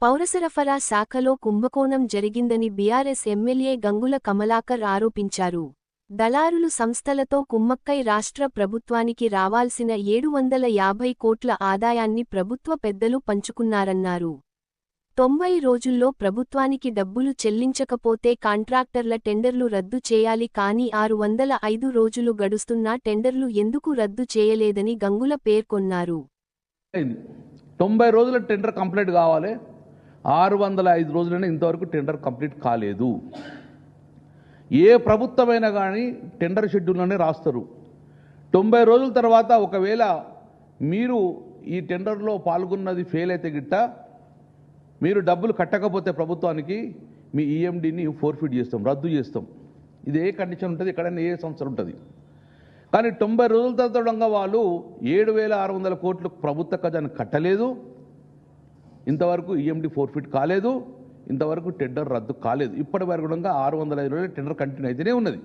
పౌరసరఫరా శాఖలో కుంభకోణం జరిగిందని బీఆర్ఎస్ ఎమ్మెల్యే గంగుల కమలాకర్ ఆరోపించారు. దళారులు సంస్థలతో కుమ్మక్కై రాష్ట్ర ప్రభుత్వానికి రావాల్సిన 750 కోట్ల ఆదాయాన్ని ప్రభుత్వ పెద్దలు పంచుకున్నారన్నారు. 90 రోజుల్లో ప్రభుత్వానికి డబ్బులు చెల్లించకపోతే కాంట్రాక్టర్ల టెండర్లు రద్దు చేయాలి, కానీ 605 రోజులు గడుస్తున్నా టెండర్లు ఎందుకు రద్దు చేయలేదని గంగుల పేర్కొన్నారు. 90 రోజుల టెండర్ కంప్లీట్ కావాలి, 605 రోజులైనా ఇంతవరకు టెండర్ కంప్లీట్ కాలేదు. ఏ ప్రభుత్వమైనా కానీ టెండర్ షెడ్యూల్లోనే రాస్తారు. 90 రోజుల తర్వాత ఒకవేళ మీరు ఈ టెండర్లో పాల్గొన్నది ఫెయిల్ అయితే గిట్ట మీరు డబ్బులు కట్టకపోతే ప్రభుత్వానికి మీ ఈఎండిని ఫోర్ఫిట్ చేస్తాం, రద్దు చేస్తాం. ఇది ఏ కండిషన్ ఉంటుంది, ఎక్కడైనా ఏ సంస్థ ఉంటుంది. కానీ 90 రోజుల తర్వాత వాళ్ళు 7,600 కోట్లు ప్రభుత్వ ఖజానా కట్టలేదు, ఇంతవరకు ఈఎండి ఫోర్ఫిట్ కాలేదు, ఇంతవరకు టెండర్ రద్దు కాలేదు. ఇప్పటి వరకు 605 రోజులు టెండర్ కంటిన్యూ అయితేనే ఉన్నది.